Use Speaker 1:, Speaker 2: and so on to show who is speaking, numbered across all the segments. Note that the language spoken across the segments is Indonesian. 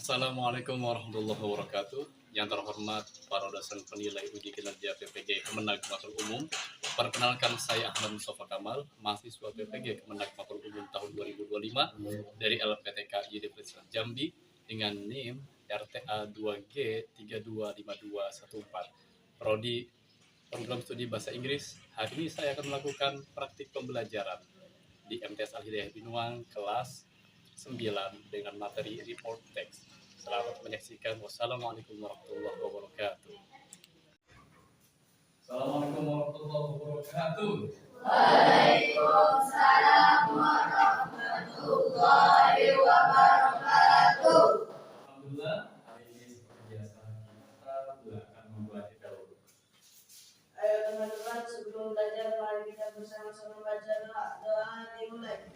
Speaker 1: Assalamualaikum warahmatullahi wabarakatuh. Yang terhormat para dosen penilai uji kinerja PPG Kemenag Makhluk Umum. Perkenalkan saya Ahmad Mustafa Kamal, mahasiswa PPG Kemenag Makhluk Umum tahun 2025 dari LPTK Universitas Jambi dengan NIM RTA 2G 325214. Prodi Program Studi Bahasa Inggris. Hari ini saya akan melakukan praktik pembelajaran di MTS Al-Hidayah Binuang kelas 9 dengan materi report text. Selamat menyaksikan. Wassalamualaikum warahmatullahi wabarakatuh. Assalamualaikum warahmatullahi wabarakatuh.
Speaker 2: Waalaikumsalam warahmatullahi wabarakatuh.
Speaker 1: Alhamdulillah, hari ini seperti biasa kita akan membaca dahulu.
Speaker 2: Ayo teman-teman, sebelum belajar mari kita bersama-sama baca doa dimulai.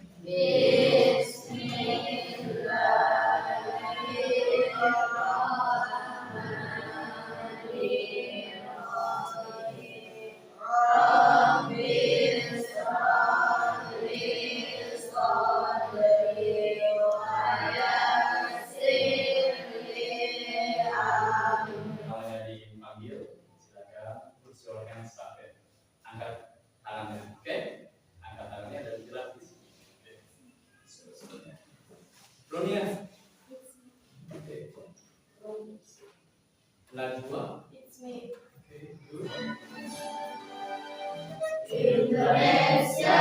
Speaker 1: Kalau dipanggil, silakan persilakan sampai angkat tangannya, oke? Angkat tangannya dan gerak di sini. Belum ya? Oke. Najwa. Oke, good.
Speaker 2: Indonesia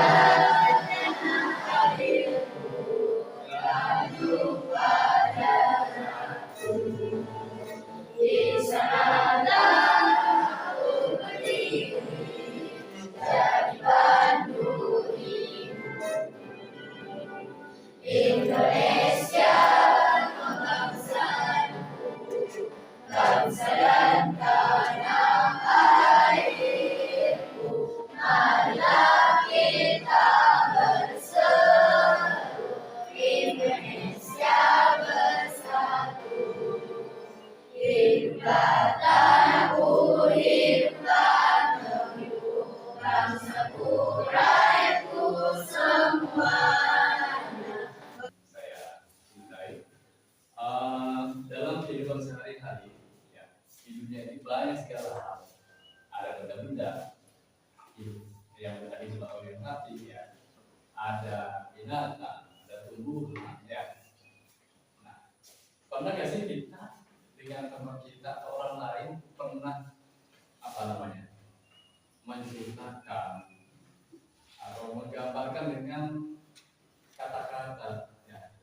Speaker 2: di sana aku berdiri jadi pandu hidup. Indonesia bangsaku, bangsa dan tanah airku. Marilah kita berseru, Indonesia bersatu. Hiduplah tanahku, hiduplah negeriku, bangsaku, rakyatku semuanya.
Speaker 1: Saya cintai. Dalam kehidupan sehari-hari, ya, di dunia ini banyak sekali hal. Ada benda-benda yang tadi sudah orientasi, ya. Ada binatang, ada tumbuhan, ya. Nah, pernah nggak sih kita dengan teman kita atau orang lain pernah menceritakan atau menggambarkan dengan kata-kata, ya,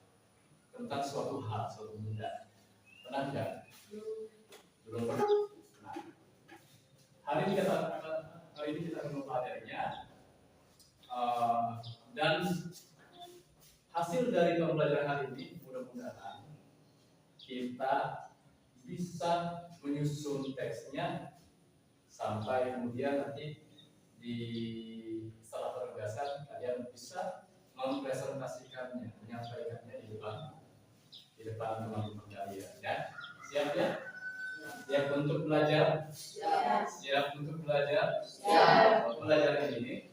Speaker 1: tentang suatu hal, suatu benda? Pernah nggak? Belum pernah. Nah, hari ini kita akan mempelajarinya, dan hasil dari pembelajaran hari ini mudah-mudahan kita bisa menyusun teksnya sampai kemudian nanti setelah penugasan kalian bisa mempresentasikannya, menyampaikannya di depan teman-teman kalian, ya. Siap ya? Siap untuk belajar? Siap untuk belajar? Pembelajaran ini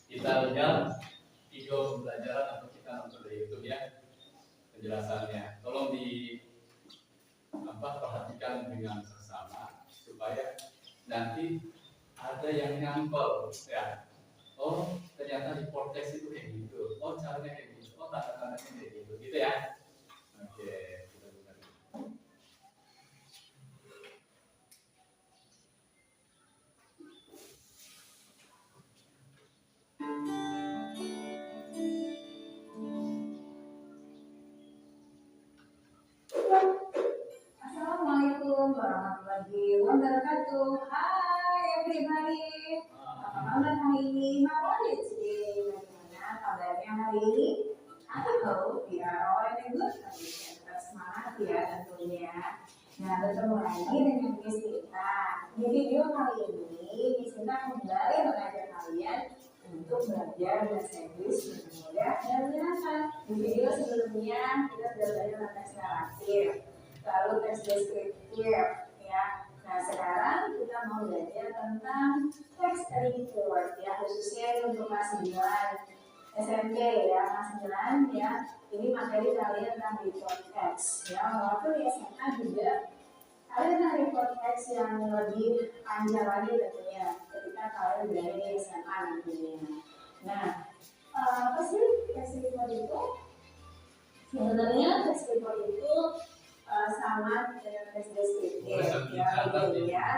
Speaker 1: kita lihat video pembelajaran atau kita nonton di YouTube, ya, penjelasannya. Tolong perhatikan dengan sesama supaya nanti ada yang nyambel, ya. Oh, ternyata di podcast itu kayak gitu. Oh, caranya kayak gitu. Oh, tanda-tandanya kayak gitu, gitu ya. Oke, kita buka.
Speaker 3: Assalamualaikum warahmatullahi wabarakatuh. Hai everybody. Apa kabar hari ini? How are you today? Bagaimana kabarnya hari ini? I hope you are all in a good condition. Tetap semangat ya tentunya. Nah, bertemu lagi dengan Miss Sinta. Di video kali ini, Miss Sinta kembali mengajak kalian untuk belajar bahasa Inggris dengan mudah dan menyenangkan. Di video sebelumnya kita sudah belajar tentang teks naratif, lalu teks deskriptif, ya. Nah, sekarang kita mau belajar tentang teks report, ya, khususnya untuk kelas 9 SMP ya, kelas 9 ya. Ini materi kalian tentang report text ya. Walaupun di SMA juga ada tentang report text yang lebih panjang lagi tentunya ketika kalian berada di SMA nantinya. Nah, apa sih text report itu? Sebenarnya text report itu sama dengan text deskriptif ya, ya.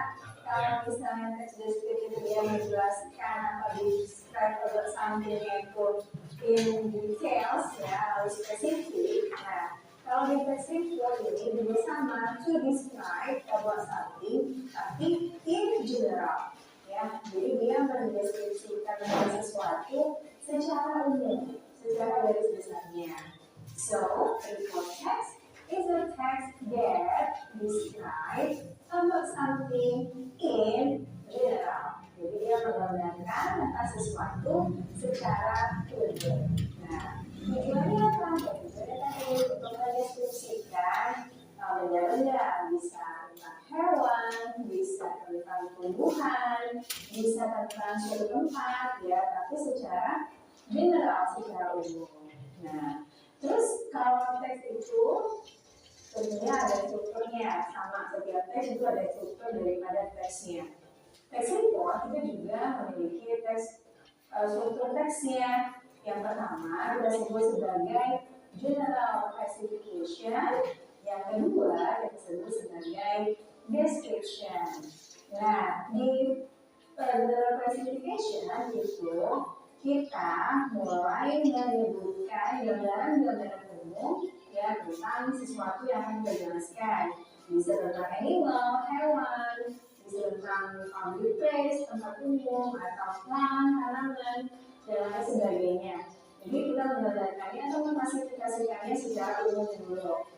Speaker 3: Kalau misalnya text deskriptif dia menjelaskan atau describe about something itu in details ya, harus spesifik. Nah, kalau di text report ini juga sama, to describe about something tapi in general ya. Jadi dia mendeskripsikan sesuatu secara umum, secara garis besarnya. So, report text is a text that describes about something in general. Jadi dia menggambarkan tentang sesuatu secara umum. Nah, tujuannya apa? Tujuannya tadi untuk mendeskripsikan benda-benda, bisa tentang hewan, bisa tentang tumbuhan, bisa tentang suatu tempat, ya, tapi secara general, secara umum. Nah, terus kalau teks itu tentunya ada strukturnya, sama setiap teks itu ada struktur daripada teksnya. Teks report itu juga memiliki struktur teksnya. Yang pertama kita sebut sebagai general classification, yang kedua kita sebut sebagai description. Nah, di general classification itu kita mulai menyebutkan gambaran-gambaran umum ya tentang sesuatu yang akan kita jelaskan. Bisa tentang animal, hewan, bisa tentang public place, tempat umum, atau plant, tanaman, dan lain sebagainya. Jadi kita menggambarkannya atau mengklasifikasikannya secara umum dulu.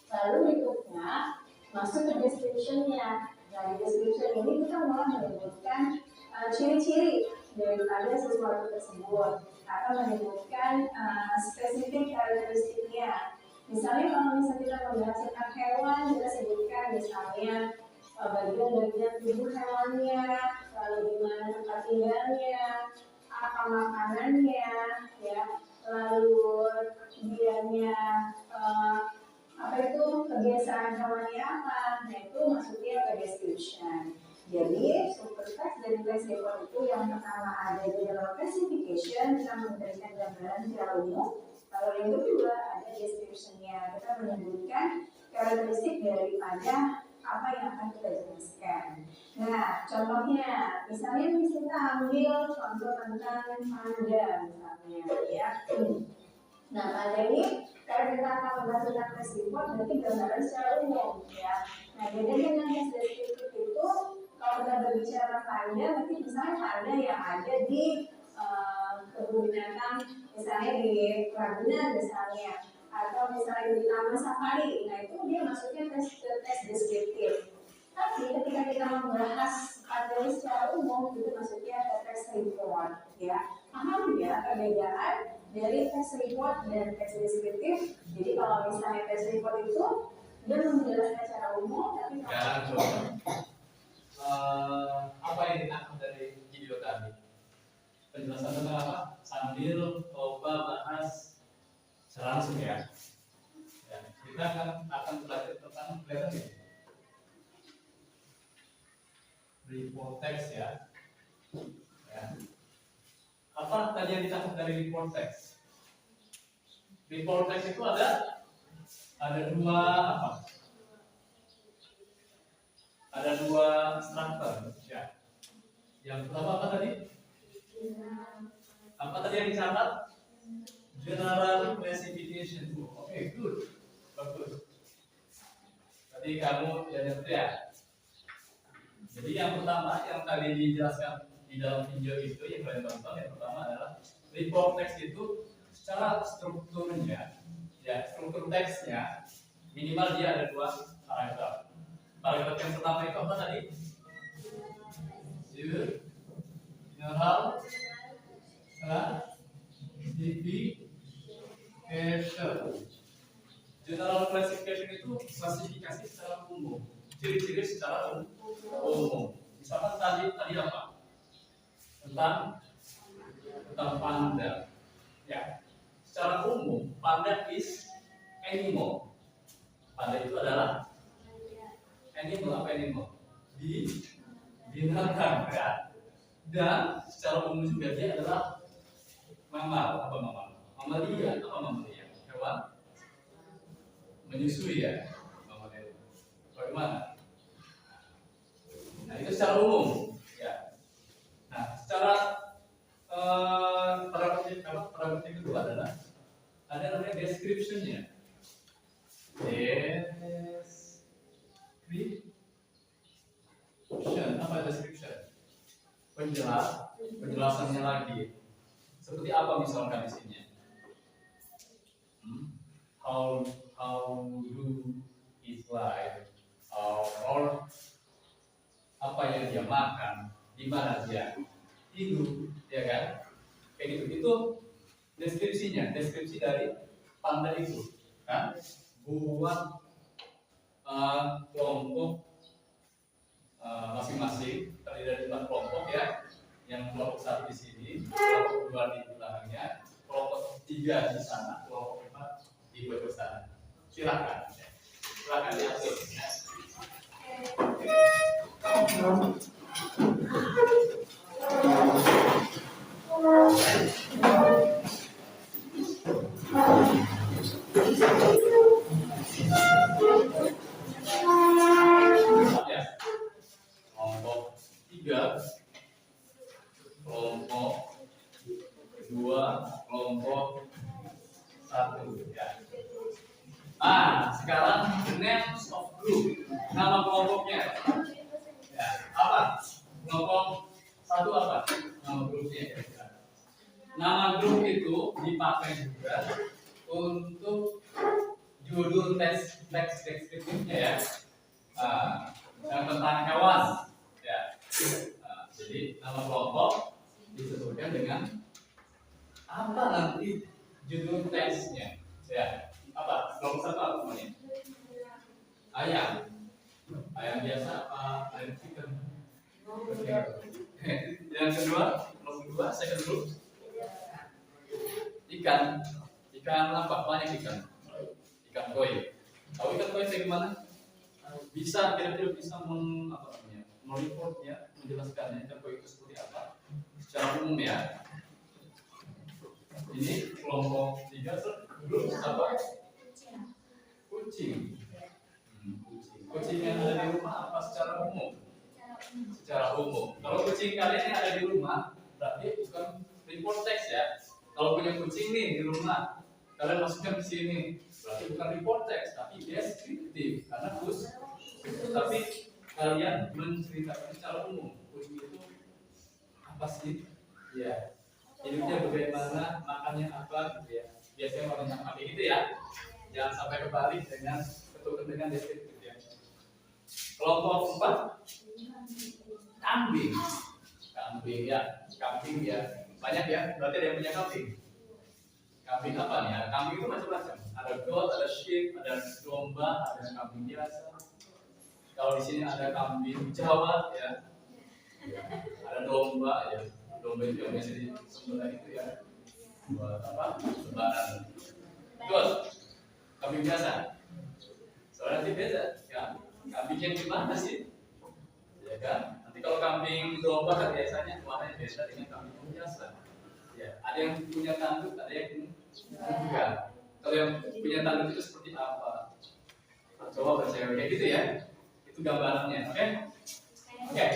Speaker 3: Lalu berikutnya masuk ke description-nya. Nah, di description ini kita mulai menyebutkan ciri-ciri daripada sesuatu tersebut atau menyebutkan spesifik karakteristiknya. Misalnya kalau misalnya kita membahas tentang hewan, kita sebutkan misalnya bagian-bagian tubuh hewannya, lalu di mana tempat tinggalnya, apa makanannya, ya, lalu dianya apa itu kebiasaan hewannya apa. Nah, itu masuknya ke description. Jadi, struktur teks dari text report itu yang pertama ada general classification, kita memberikan gambaran secara umum. Lalu yang kedua ada description-nya, kita menyebutkan karakteristik daripada apa yang akan kita jelaskan. Nah, contohnya, misalnya kita ambil contoh tentang panda misalnya, ya. Nah, panda ini kalau kita akan membahas tentang text report, berarti gambaran secara umum, ya. Nah, beda dengan text deskriptif itu, kalau kita berbicara panda, berarti misalnya panda yang ada di kebun binatang, misalnya di Ragunan misalnya, atau misalnya di taman safari. Nah, itu dia masuknya teks deskriptif. Tapi ketika kita membahas panda secara umum, itu masuknya ke teks report, ya. Paham ya perbedaan dari teks report dan teks deskriptif? Jadi kalau misalnya teks report itu dia menjelaskan secara umum, tapi kalau
Speaker 1: apa yang ditangkap dari video tadi? Penjelasan tentang apa? Sambil coba bahas secara langsung ya. Kita akan belajar tentang kelihatan ya? Report text ya. Apa tadi yang ditangkap dari report text? Report text itu ada dua apa? Ada dua struktur ya. Yang pertama apa tadi? Apa tadi yang dicatat? General classification. Oke, good, bagus. Tadi kamu ya. Jadi yang pertama yang tadi dijelaskan di dalam video itu yang kalian tonton, yang pertama adalah report text itu secara strukturnya, ya struktur teksnya minimal dia ada dua paragraf. Paragraf yang pertama itu apa tadi? General classification. General classification itu klasifikasi secara umum, ciri-ciri secara umum. Misalkan tadi apa? Tentang panda. Ya, secara umum panda is animal. Panda itu adalah animal. Apa animal? Binatang ya. Dan secara umum juga dia adalah mamal. Apa mamal? Mamalia. Apa mamalia? Hewan menyusui ya. Mamalia. Bagaimana? Nah itu secara umum ya. Nah secara paragraf yang kedua adalah ada namanya description-nya. Description, apa description? Penjelasannya lagi. Seperti apa misalkan di sini? How do his life, or apa yang dia makan, di mana dia hidup, ya kan? Kayak gitu. Itu deskripsinya, deskripsi dari panda itu, kan? Buat kelompok masing-masing terdiri dari 4 kelompok ya. Yang kelompok 1 di sini, kelompok 2 di belakangnya, kelompok 3 di sana, kelompok 4 di bawah sana. Silakan diatur. Ya. Kelompok 3, kelompok 2, kelompok 1 ya. Sekarang names of group, nama kelompoknya. Ya, apa? Kelompok 1 apa? Nama grupnya. Nama grup itu dipakai juga untuk judul teks deskriptifnya ya. Yang tentang hewan ya. Jadi nama kelompok disebutkan dengan apa nanti judul teksnya ya. Apa? Kelompok 1 apa namanya? Ayam biasa apa ayam chicken? Yang kedua, kelompok 2 second group ikan apa? Banyak ikan koi. Tahu ikan koi bagaimana? Bisa kira-kira bisa meliput ya, menjelaskannya ikan koi itu seperti apa secara umum ya. Ini kelompok 3 grup apa? Kucing. Kucing yang ada di rumah apa secara umum? Secara umum. Kalau kucing kalian yang ada di rumah berarti bukan report text ya. Kalau punya kucing nih di rumah, kalian masukkan ke sini, berarti bukan report text, tapi deskriptif karena khusus. Tapi kalian menceritakan secara umum, kucing itu apa sih? Ya, hidupnya bagaimana, makannya apa, gitu ya. Biasanya orang yang pakai gitu ya. Jangan sampai kebalik dengan ketukan dengan deskriptif ya. Kelompok 4, kambing ya. Banyak ya, berarti ada yang punya kambing. Kambing apa nih? Kambing itu macam-macam. Ada goat, ada sheep, ada domba, ada kambing biasa. Kalau di sini ada kambing Jawa ya. Ada domba ya. Domba itu yang biasa disembelih itu ya. Buat apa? Lebaran. Goat. Kambing biasa. Soalnya nanti beda ya. Kambingnya gimana sih? Ya kan? Nanti kalau kambing domba kan biasanya warnanya beda dengan kambing biasa. Ya, ada yang punya tanduk, ada yang enggak. Kalau yang punya tanduk itu seperti apa? Coba baca kayak gitu ya. Itu gambarannya, oke? Oke.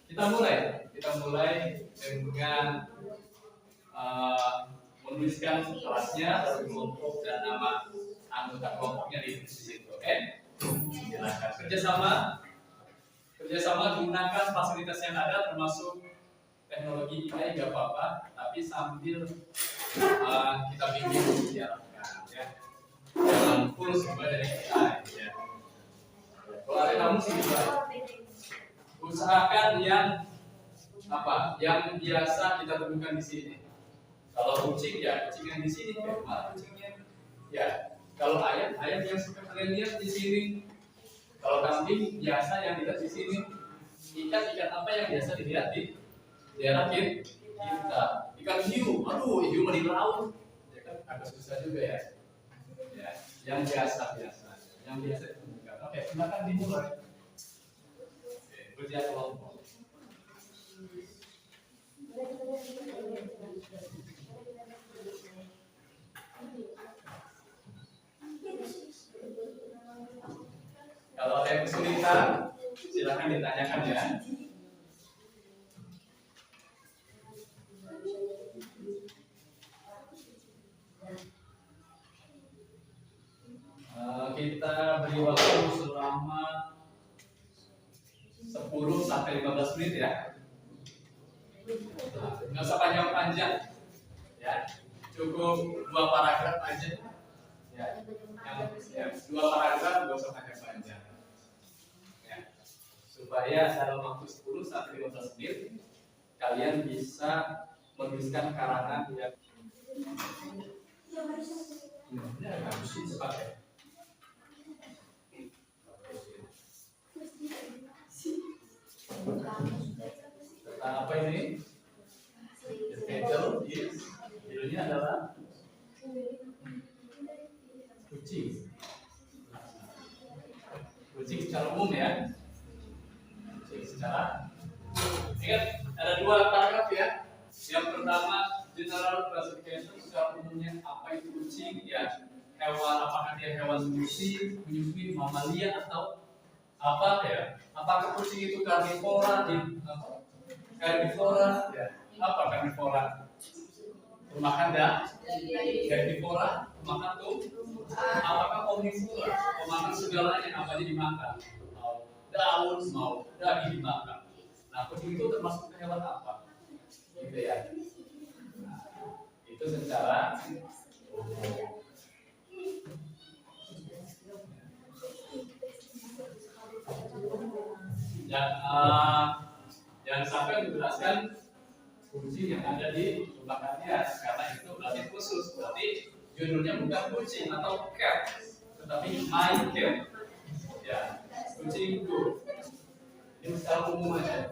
Speaker 1: Kita mulai dengan menuliskan kelasnya, kelompok dan nama anggota kelompoknya di situ, oke? Silakan kerjasama gunakan fasilitas yang ada termasuk teknologi AI nggak apa-apa, tapi sambil kita bikin diarahkan ya. Jangan full semua dari AI ya. Kalau ada kamu sih juga usahakan yang biasa kita temukan di sini. Kalau kucing ya kucing yang di sini, kayak mana kucingnya? Ya, kalau ayam yang suka kalian lihat di sini. Kalau kambing biasa yang dilihat di sini. Ikan apa yang biasa dilihat di daerah kita. Ikan hiu, aduh hiu mah di laut, ya kan agak susah juga ya. Ya, yang biasa, yang biasa itu bukan. Oke, silakan dimulai. Oke, kerja kelompok. Kalau ada yang kesulitan, silakan ditanyakan ya. Kita beri waktu selama 10 sampai 15 menit ya. Nggak usah panjang-panjang ya, cukup 2 paragraf aja ya. Yang 2 paragraf nggak usah panjang-panjang ya, supaya dalam waktu 10 sampai 15 menit kalian bisa menuliskan karangan yang harus dipakai. Apa ini? The title is, judulnya adalah kucing. Kucing secara umum ya. Kucing secara. Ingat ada 2 paragraf ya. Yang pertama general classification, secara umumnya apa itu kucing ya. Hewan, apakah dia hewan menyusui, mamalia atau apa ya? Apakah kucing itu karnivora ya? Apa karnivora? Pemakan karnivora, pemakan apakah omnivora? Pemakan segalanya, apa aja dimakan? Mau daun, mau daging dimakan. Nah, kucing itu termasuk hewan apa? Gitu ya. Nah, itu secara umum. Jangan sampai menjelaskan kucing yang ada di rumahnya, karena itu berarti khusus, berarti judulnya bukan kucing atau cat, tetapi my cat ya, kucingku. Ini secara umum aja.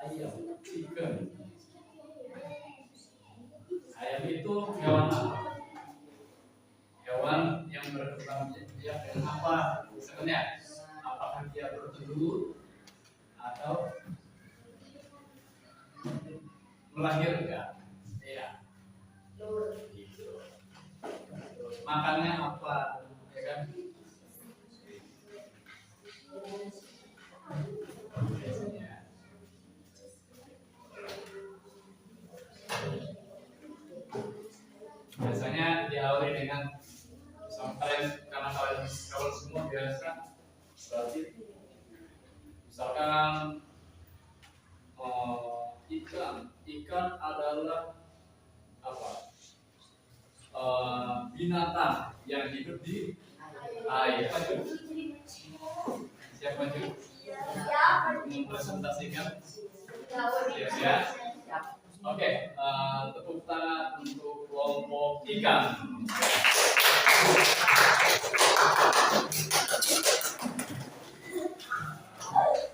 Speaker 1: Ayam, chicken. Ayam itu hewan apa? Hewan yang berkembang biak dengan apa? Sebenarnya, apakah dia bertelur atau melahirkan? Iya. Gitu. Makannya apa? Ya kan? Biasanya diawali dengan sampai, karena kalian semua biasa binatang yang hidup di air. Maju. Siap maju. Mempresentasikan. Siap ya. Oke, tepuk tangan untuk kelompok ikan.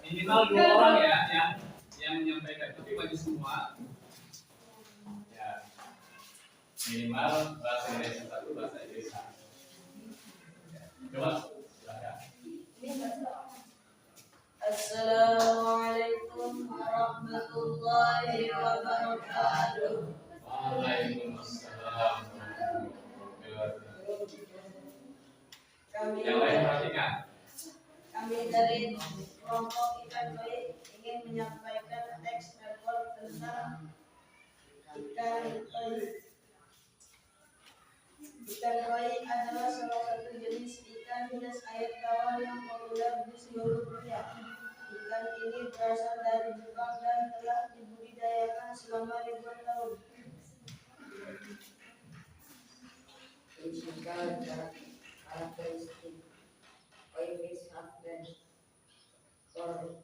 Speaker 1: Minimal 2 orang ya yang menyampaikan, tapi maju semua. Ya. Minimal bahasa Indonesia 1, bahasa Inggris 1. Coba, silakan.
Speaker 2: Assalamualaikum warahmatullahi wabarakatuh.
Speaker 1: Waalaikumsalam.
Speaker 2: Kami
Speaker 1: Yang lain perhatikan.
Speaker 2: dari kelompok ikan koi ingin menyampaikan teks report tentang ikan koi. Ikan koi adalah salah satu jenis ikan hias air tawar yang populer di seluruh dunia. Ikan ini berasal dari Jepang dan telah dibudidayakan selama ribuan tahun.
Speaker 3: Karakteristik koi fish have been for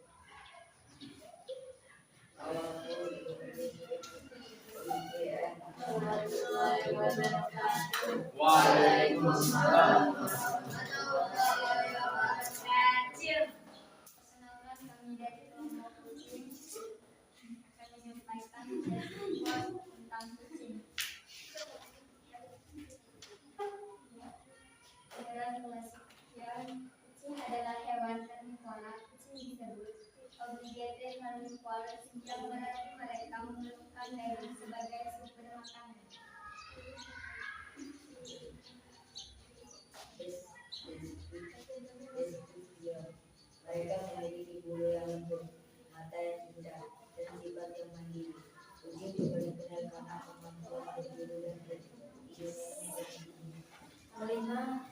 Speaker 1: Waalaikumsalam.
Speaker 4: Perkenalkan, kami dari kelompok kucing akan menyampaikan tentang kucing. Dalam penelitian, kucing adalah hewan karnivora. Kucing disebut obligated carnivore yang berarti mereka memerlukan daging sebagai sumber makanan.
Speaker 3: Mereka memiliki bulu yang lembut, mata yang indah, dan sifat yang mandiri. Kucing juga dikenal karena kemampuan berburu dan hidupnya kelima,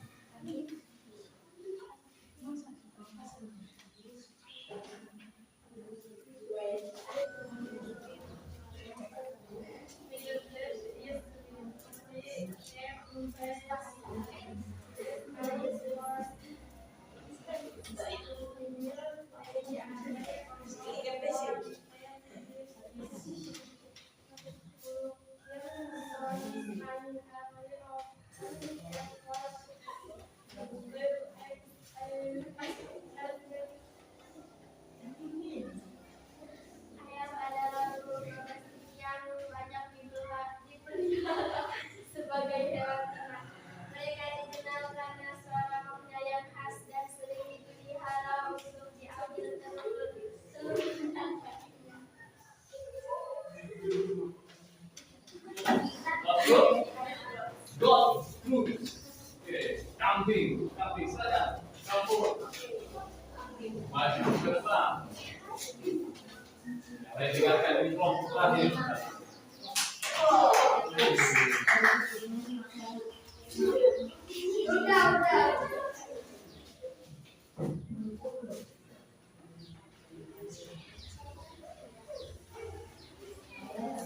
Speaker 4: Ayam adalah domestik yang banyak dipelihara sebagai hewan ternak. Mereka dikenal karena suara maunya yang khas dan sering dipelihara untuk diambil telur tangkapnya.
Speaker 1: Go. Oke, kambing saja. Campur. Maju ke depan. Saya tinggalkan di kelompok terakhir.
Speaker 4: Udah.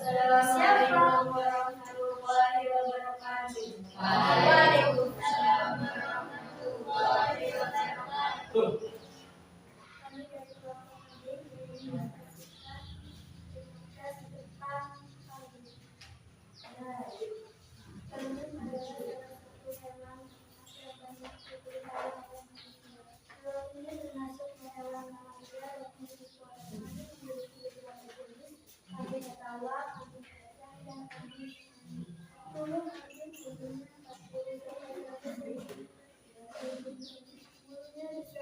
Speaker 2: Assalamualaikum warahmatullahi wabarakatuh.
Speaker 4: Waalaikumsalam warahmatullahi wabarakatuh.
Speaker 1: Tuh.
Speaker 4: Kami dari kelompok kambing ingin menyampaikan tentang kambing. Kambing adalah salah satu hewan yang banyak dipelihara oleh manusia. Hewan ini termasuk hewan mamalia yang dikuasai memiliki dua jenis, kambing tawa, kambing gajah, dan kambing sani. Bulu kambing umumnya 40 sampai 100 ribu. Bulunya bisa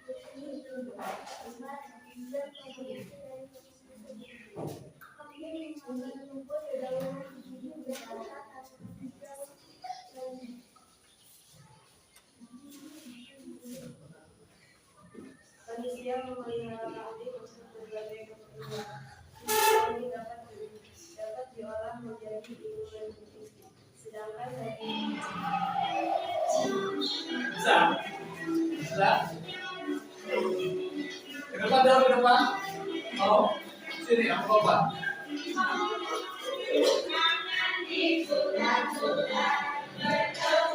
Speaker 4: berfungsi untuk membuat dan memproduksi dari jenis tersebut. Kambing yang makan rumput dedaunan ini berasal dari hijau lainnya.
Speaker 2: Manusia memelihara kambing untuk berbagai keperluan. Ini dapat diolah menjadi bulu dan kucing. Sedangkan daging
Speaker 1: Bisa. Ke depan dong, ke depan. Oh, sini aku coba.
Speaker 4: Jangan di bulan-bulan berdoa.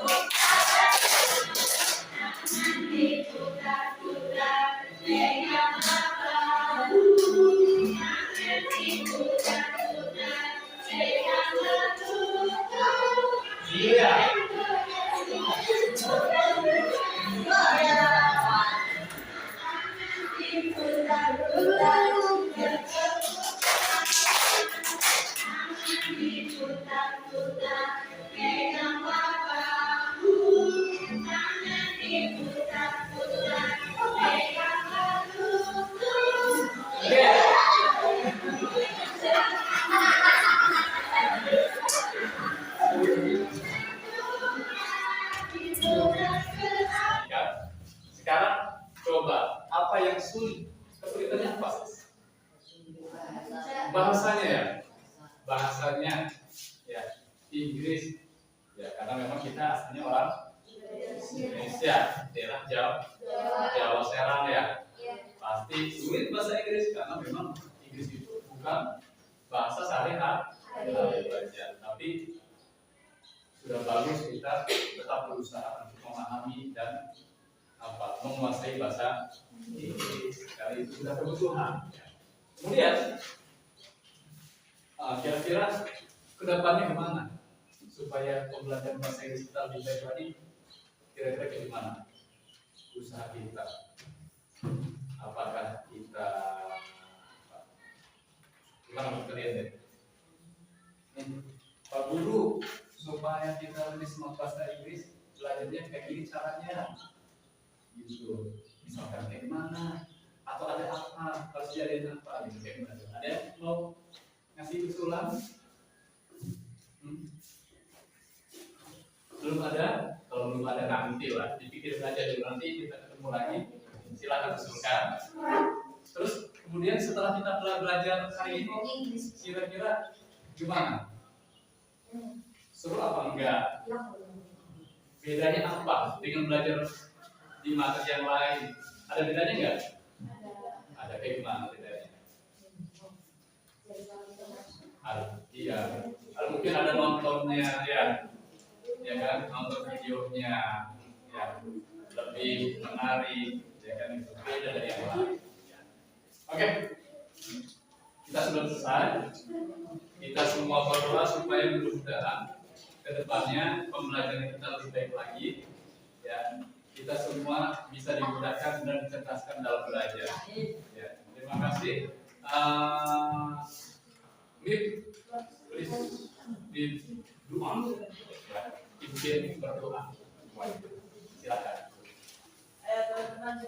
Speaker 1: Iya. Sekarang coba apa yang sulit? Kesulitannya apa? Bahasanya ya, bahasanya ya Inggris ya karena memang kita aslinya orang Indonesia, daerah Jawa Serang ya. Pasti sulit bahasa Inggris karena memang Inggris itu bukan bahasa sehari-hari belajar, tapi sudah bagus kita tetap berusaha untuk memahami dan menguasai bahasa Inggris. Karena itu sudah kebutuhan. Kemudian kira-kira kedepannya kemana supaya pembelajaran bahasa Inggris kita lebih baik lagi? Kira-kira ke mana usaha kita? Apakah kita gimana menurut kalian deh? Pak Guru, supaya kita lebih semangat bahasa Inggris, belajarnya kayak gini caranya, gitu. Misalkan kayak gimana? Atau ada apa? Harus jadiin apa? Gitu kayak gimana? Ada yang mau ngasih usulan? Belum ada? Kalau belum ada nanti lah, dipikir saja dulu, nanti kita ketemu lagi. Silakan usulkan. Terus kemudian setelah kita belajar hari ini, kira-kira gimana? Seru apa enggak? Bedanya apa dengan belajar di materi yang lain? Ada bedanya enggak? Ada kayak gimana bedanya? Iya. Mungkin ada nontonnya ya kan, nonton videonya ya lebih menarik ya kan, itu beda dari yang lain. Oke, kita sudah selesai. Kita semua berdoa supaya mudah-mudahan kedepannya pembelajaran kita lebih baik lagi. Ya, kita semua bisa dimudahkan dan dicerdaskan dalam belajar. Ya, terima kasih. Please, di doa. Ibu Jenny berdoa. Silakan.
Speaker 2: Ayo teman-teman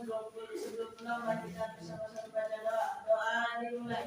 Speaker 2: sebelum pulang mari kita bersama-sama baca doa dimulai.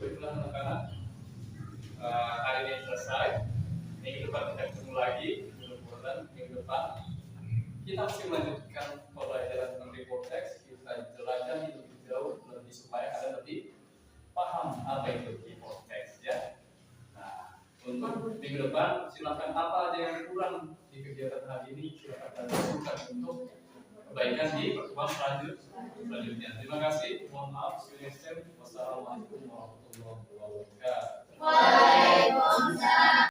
Speaker 1: Baiklah anak-anak, hari ini selesai. Minggu depan kita ketemu lagi. Mudah-mudahan minggu depan kita masih melanjutkan pembelajaran tentang report text. Kita jelajahi lebih jauh, lebih supaya kalian lebih paham apa itu report text ya. Nah, untuk minggu depan silakan apa aja yang kurang di kegiatan hari ini silakan lakukan untuk kebaikan di pertemuan selanjutnya. Terima kasih. Mohon maaf. Wassalamualaikum warahmatullahi wabarakatuh.
Speaker 4: Waalaikumsalam.